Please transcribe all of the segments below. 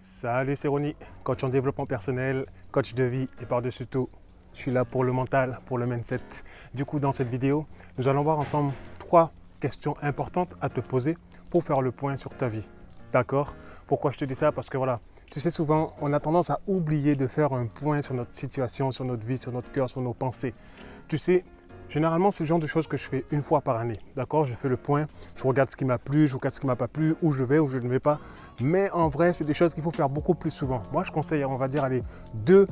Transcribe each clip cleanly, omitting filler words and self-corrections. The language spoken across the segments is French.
Salut, c'est Ronnie, coach en développement personnel, coach de vie et par-dessus tout, je suis là pour le mental, pour le mindset. Du coup, dans cette vidéo, nous allons voir ensemble 3 questions importantes à te poser pour faire le point sur ta vie. D'accord? Pourquoi je te dis ça? Parce que voilà, tu sais, souvent, on a tendance à oublier de faire un point sur notre situation, sur notre vie, sur notre cœur, sur nos pensées. Tu sais, généralement, c'est le genre de choses que je fais une fois par année. D'accord? Je fais le point, je regarde ce qui m'a plu, je regarde ce qui ne m'a pas plu, où je vais, où je ne vais pas. Mais en vrai, c'est des choses qu'il faut faire beaucoup plus souvent. Moi, je conseille, on va dire, aller 2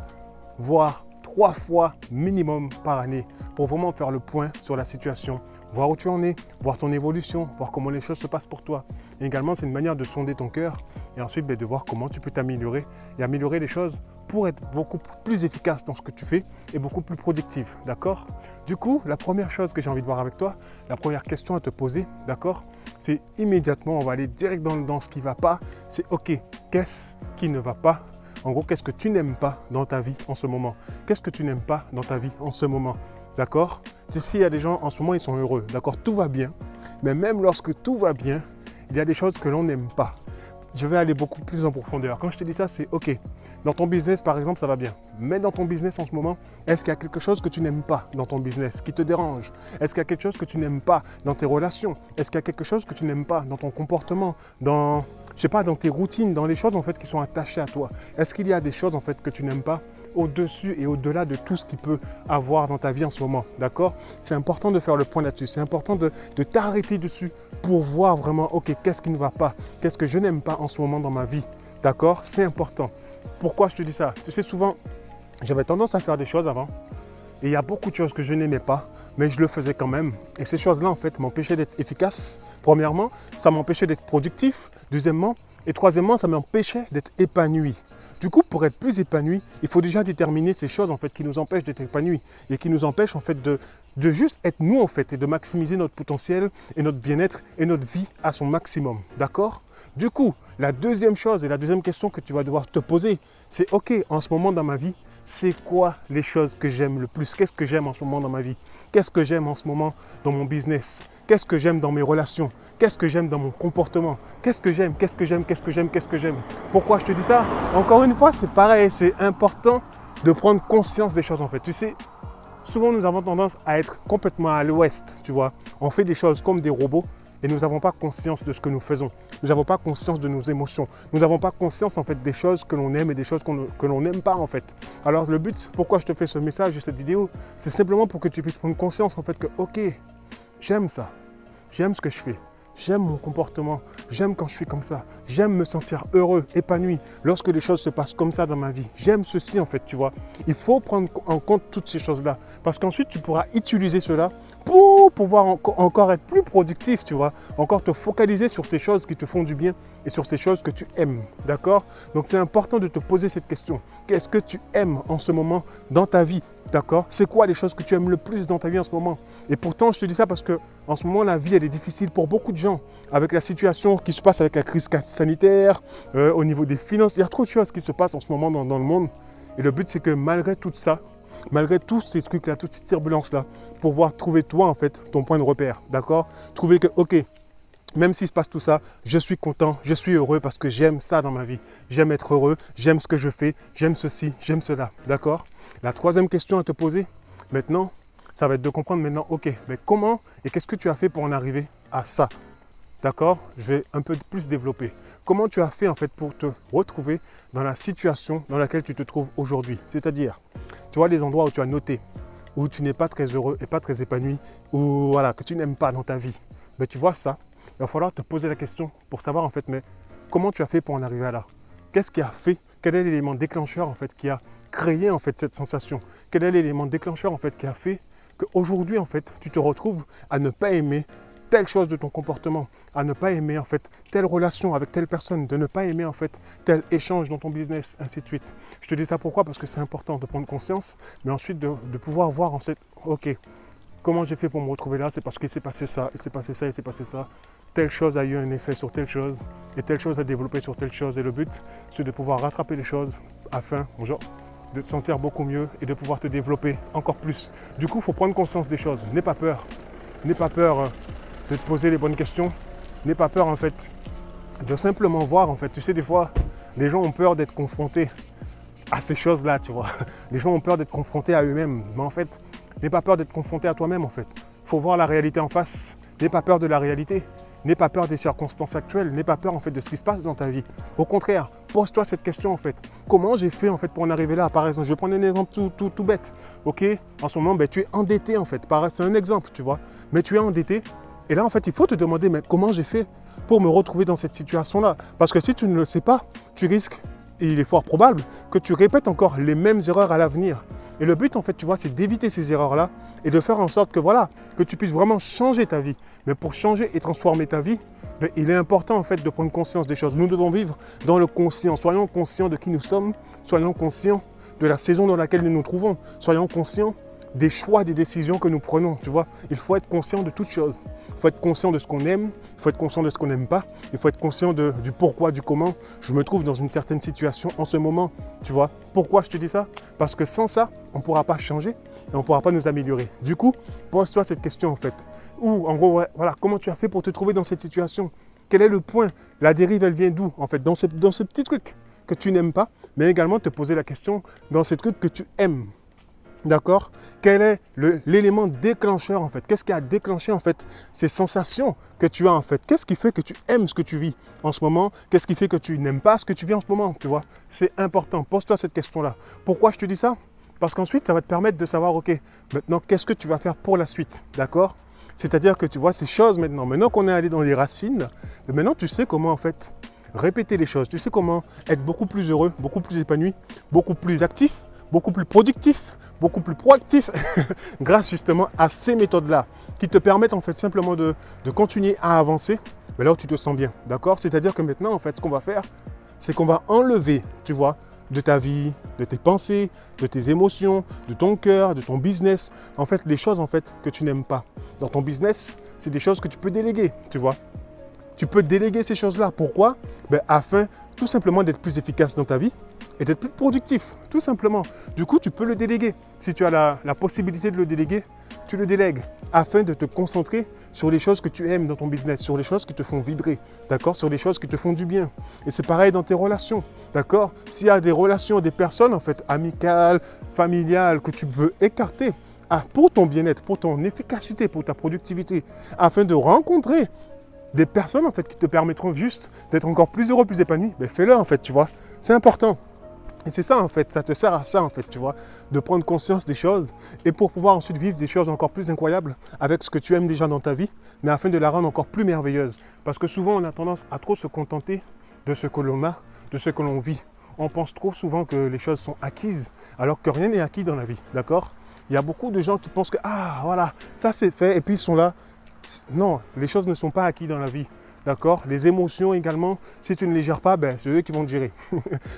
voire 3 fois minimum par année pour vraiment faire le point sur la situation, voir où tu en es, voir ton évolution, voir comment les choses se passent pour toi. Et également, c'est une manière de sonder ton cœur et ensuite de voir comment tu peux t'améliorer et améliorer les choses pour être beaucoup plus efficace dans ce que tu fais et beaucoup plus productif, d'accord? Du coup, la première chose que j'ai envie de voir avec toi, la première question à te poser, d'accord? C'est immédiatement, on va aller direct dans ce qui ne va pas, c'est ok, qu'est-ce qui ne va pas? En gros, qu'est-ce que tu n'aimes pas dans ta vie en ce moment? Qu'est-ce que tu n'aimes pas dans ta vie en ce moment? D'accord? Tu sais, il y a des gens en ce moment, ils sont heureux, d'accord? Tout va bien, mais même lorsque tout va bien, il y a des choses que l'on n'aime pas. Je vais aller beaucoup plus en profondeur. Quand je te dis ça, c'est ok. Dans ton business, par exemple, ça va bien. Mais dans ton business en ce moment, est-ce qu'il y a quelque chose que tu n'aimes pas dans ton business, qui te dérange? Est-ce qu'il y a quelque chose que tu n'aimes pas dans tes relations? Est-ce qu'il y a quelque chose que tu n'aimes pas dans ton comportement, dans, je sais pas, dans tes routines, dans les choses en fait qui sont attachées à toi? Est-ce qu'il y a des choses en fait que tu n'aimes pas au-dessus et au-delà de tout ce qu'il peut avoir dans ta vie en ce moment? D'accord? C'est important de faire le point là-dessus. C'est important de t'arrêter dessus pour voir vraiment, ok, qu'est-ce qui ne va pas? Qu'est-ce que je n'aime pas en ce moment dans ma vie? D'accord? C'est important. Pourquoi je te dis ça? Tu sais, souvent, j'avais tendance à faire des choses avant et il y a beaucoup de choses que je n'aimais pas, mais je le faisais quand même. Et ces choses-là, en fait, m'empêchaient d'être efficace. Premièrement, ça m'empêchait d'être productif. Deuxièmement, et troisièmement, ça m'empêchait d'être épanoui. Du coup, pour être plus épanoui, il faut déjà déterminer ces choses en fait qui nous empêchent d'être épanouis et qui nous empêchent en fait de juste être nous en fait et de maximiser notre potentiel et notre bien-être et notre vie à son maximum. D'accord? Du coup, la deuxième chose et la deuxième question que tu vas devoir te poser, c'est ok, en ce moment dans ma vie, c'est quoi les choses que j'aime le plus? Qu'est-ce que j'aime en ce moment dans ma vie? Qu'est-ce que j'aime en ce moment dans mon business? Qu'est-ce que j'aime dans mes relations? Qu'est-ce que j'aime dans mon comportement? Qu'est-ce que j'aime? Qu'est-ce que j'aime? Qu'est-ce que j'aime? Qu'est-ce que j'aime? Pourquoi je te dis ça? Encore une fois, c'est pareil, c'est important de prendre conscience des choses en fait. Tu sais, souvent nous avons tendance à être complètement à l'ouest, tu vois. On fait des choses comme des robots et nous n'avons pas conscience de ce que nous faisons. Nous n'avons pas conscience de nos émotions. Nous n'avons pas conscience en fait des choses que l'on aime et des choses que l'on n'aime pas en fait. Alors le but, pourquoi je te fais ce message et cette vidéo, c'est simplement pour que tu puisses prendre conscience en fait que ok, j'aime ça, j'aime ce que je fais. J'aime mon comportement, j'aime quand je suis comme ça, j'aime me sentir heureux, épanoui lorsque les choses se passent comme ça dans ma vie. J'aime ceci en fait, tu vois. Il faut prendre en compte toutes ces choses-là parce qu'ensuite tu pourras utiliser cela pour pouvoir encore être plus productif, tu vois. Encore te focaliser sur ces choses qui te font du bien et sur ces choses que tu aimes, d'accord? Donc c'est important de te poser cette question. Qu'est-ce que tu aimes en ce moment dans ta vie? D'accord? C'est quoi les choses que tu aimes le plus dans ta vie en ce moment? Et pourtant, je te dis ça parce que en ce moment, la vie, elle est difficile pour beaucoup de gens. Avec la situation qui se passe avec la crise sanitaire, au niveau des finances, il y a trop de choses qui se passent en ce moment dans le monde. Et le but, c'est que malgré tout ça, malgré tous ces trucs-là, toutes ces turbulences-là, pouvoir trouver toi, en fait, ton point de repère. D'accord? Trouver que, ok, même s'il se passe tout ça, je suis content, je suis heureux parce que j'aime ça dans ma vie. J'aime être heureux, j'aime ce que je fais, j'aime ceci, j'aime cela. D'accord? La troisième question à te poser maintenant, ça va être de comprendre maintenant, ok, mais comment et qu'est-ce que tu as fait pour en arriver à ça? D'accord? Je vais un peu plus développer. Comment tu as fait en fait pour te retrouver dans la situation dans laquelle tu te trouves aujourd'hui? C'est-à-dire, tu vois les endroits où tu as noté, où tu n'es pas très heureux et pas très épanoui, ou voilà, que tu n'aimes pas dans ta vie. Mais tu vois ça, il va falloir te poser la question pour savoir en fait, mais comment tu as fait pour en arriver à là? Qu'est-ce qui a fait? Quel est l'élément déclencheur en fait qui a créé en fait cette sensation? Quel est l'élément déclencheur en fait qui a fait qu'aujourd'hui en fait tu te retrouves à ne pas aimer telle chose de ton comportement, à ne pas aimer en fait telle relation avec telle personne, de ne pas aimer en fait tel échange dans ton business, ainsi de suite. Je te dis ça pourquoi? Parce que c'est important de prendre conscience, mais ensuite de pouvoir voir en fait, ok, comment j'ai fait pour me retrouver là? C'est parce qu'il s'est passé ça, il s'est passé ça, il s'est passé ça. Telle chose a eu un effet sur telle chose et telle chose a développé sur telle chose. Et le but, c'est de pouvoir rattraper les choses afin de te sentir beaucoup mieux et de pouvoir te développer encore plus. Du coup, il faut prendre conscience des choses. N'aie pas peur. N'aie pas peur de te poser les bonnes questions. N'aie pas peur en fait de simplement voir en fait. Tu sais, des fois, les gens ont peur d'être confrontés à ces choses-là, tu vois. Les gens ont peur d'être confrontés à eux-mêmes. Mais en fait, n'aie pas peur d'être confronté à toi-même, en fait. Il faut voir la réalité en face. N'aie pas peur de la réalité. N'aie pas peur des circonstances actuelles. N'aie pas peur, en fait, de ce qui se passe dans ta vie. Au contraire, pose-toi cette question, en fait. Comment j'ai fait, en fait, pour en arriver là? Par exemple, je vais prendre un exemple tout bête. OK? En ce moment, ben, tu es endetté, en fait. C'est un exemple, tu vois. Mais tu es endetté. Et là, en fait, il faut te demander, mais comment j'ai fait pour me retrouver dans cette situation-là? Parce que si tu ne le sais pas, tu risques, et il est fort probable, que tu répètes encore les mêmes erreurs à l'avenir. Et le but, en fait, tu vois, c'est d'éviter ces erreurs-là et de faire en sorte que, voilà, que tu puisses vraiment changer ta vie. Mais pour changer et transformer ta vie, ben, il est important, en fait, de prendre conscience des choses. Nous devons vivre dans le conscient. Soyons conscients de qui nous sommes. Soyons conscients de la saison dans laquelle nous nous trouvons. Soyons conscients des choix, des décisions que nous prenons, tu vois. Il faut être conscient de toutes choses. Il faut être conscient de ce qu'on aime, il faut être conscient de ce qu'on n'aime pas, il faut être conscient du pourquoi, du comment. Je me trouve dans une certaine situation en ce moment, tu vois. Pourquoi je te dis ça? Parce que sans ça, on ne pourra pas changer et on ne pourra pas nous améliorer. Du coup, pose-toi cette question en fait. Ou en gros, voilà, comment tu as fait pour te trouver dans cette situation? Quel est le point? La dérive, elle vient d'où en fait? Dans ce petit truc que tu n'aimes pas, mais également te poser la question dans ces trucs que tu aimes. D'accord? Quel est l'élément déclencheur en fait? Qu'est-ce qui a déclenché en fait ces sensations que tu as en fait? Qu'est-ce qui fait que tu aimes ce que tu vis en ce moment? Qu'est-ce qui fait que tu n'aimes pas ce que tu vis en ce moment? Tu vois? C'est important. Pose-toi cette question-là. Pourquoi je te dis ça? Parce qu'ensuite, ça va te permettre de savoir, ok, maintenant, qu'est-ce que tu vas faire pour la suite? D'accord? C'est-à-dire que tu vois ces choses maintenant qu'on est allé dans les racines, maintenant tu sais comment en fait répéter les choses. Tu sais comment être beaucoup plus heureux, beaucoup plus épanoui, beaucoup plus actif, beaucoup plus productif, beaucoup plus proactif grâce justement à ces méthodes-là qui te permettent en fait simplement de continuer à avancer, mais là où tu te sens bien, d'accord? C'est-à-dire que maintenant en fait ce qu'on va faire, c'est qu'on va enlever, tu vois, de ta vie, de tes pensées, de tes émotions, de ton cœur, de ton business, en fait les choses en fait que tu n'aimes pas. Dans ton business, c'est des choses que tu peux déléguer, tu vois. Tu peux déléguer ces choses-là. Pourquoi? Afin tout simplement d'être plus efficace dans ta vie et d'être plus productif, tout simplement. Du coup, tu peux le déléguer. Si tu as la possibilité de le déléguer, tu le délègues afin de te concentrer sur les choses que tu aimes dans ton business, sur les choses qui te font vibrer, d'accord? Sur les choses qui te font du bien. Et c'est pareil dans tes relations, d'accord? S'il y a des relations, des personnes en fait amicales, familiales que tu veux écarter pour ton bien-être, pour ton efficacité, pour ta productivité, afin de rencontrer des personnes en fait qui te permettront juste d'être encore plus heureux, plus épanoui, fais-le en fait, tu vois. C'est important. Et c'est ça en fait, ça te sert à ça en fait, tu vois, de prendre conscience des choses et pour pouvoir ensuite vivre des choses encore plus incroyables avec ce que tu aimes déjà dans ta vie, mais afin de la rendre encore plus merveilleuse. Parce que souvent on a tendance à trop se contenter de ce que l'on a, de ce que l'on vit. On pense trop souvent que les choses sont acquises, alors que rien n'est acquis dans la vie, d'accord? Il y a beaucoup de gens qui pensent que, ah voilà, ça c'est fait, et puis ils sont là. Non, les choses ne sont pas acquises dans la vie. D'accord? Les émotions également, si tu ne les gères pas, c'est eux qui vont te gérer.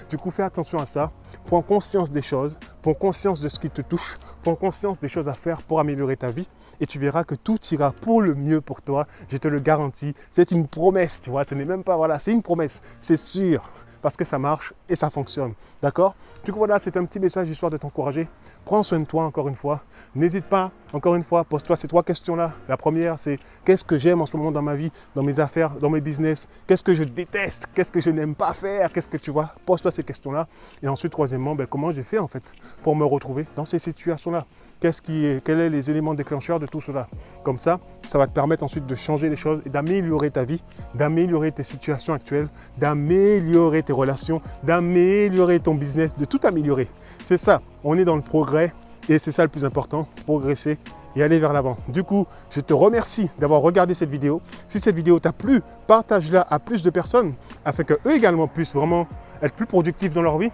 Du coup, fais attention à ça. Prends conscience des choses, prends conscience de ce qui te touche, prends conscience des choses à faire pour améliorer ta vie et tu verras que tout ira pour le mieux pour toi. Je te le garantis. C'est une promesse, tu vois. Ce n'est même pas, voilà, c'est une promesse. C'est sûr. Parce que ça marche et ça fonctionne. D'accord? Du coup, voilà, c'est un petit message histoire de t'encourager. Prends soin de toi encore une fois. N'hésite pas, encore une fois, pose-toi ces 3 questions-là. La première, c'est qu'est-ce que j'aime en ce moment dans ma vie, dans mes affaires, dans mes business? Qu'est-ce que je déteste? Qu'est-ce que je n'aime pas faire? Qu'est-ce que tu vois? Pose-toi ces questions-là. Et ensuite, troisièmement, comment j'ai fait en fait pour me retrouver dans ces situations-là? Quels sont les éléments déclencheurs de tout cela? Comme ça va te permettre ensuite de changer les choses et d'améliorer ta vie, d'améliorer tes situations actuelles, d'améliorer tes relations, d'améliorer ton business, de tout améliorer. C'est ça, on est dans le progrès et c'est ça le plus important, progresser et aller vers l'avant. Du coup, je te remercie d'avoir regardé cette vidéo. Si cette vidéo t'a plu, partage-la à plus de personnes afin qu'eux également puissent vraiment être plus productifs dans leur vie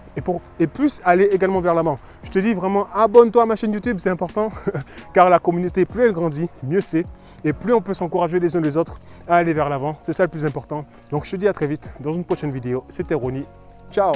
et puissent aller également vers l'avant. Je te dis vraiment, abonne-toi à ma chaîne YouTube, c'est important, car la communauté, plus elle grandit, mieux c'est, et plus on peut s'encourager les uns les autres à aller vers l'avant. C'est ça le plus important. Donc je te dis à très vite dans une prochaine vidéo. C'était Ronnie. Ciao!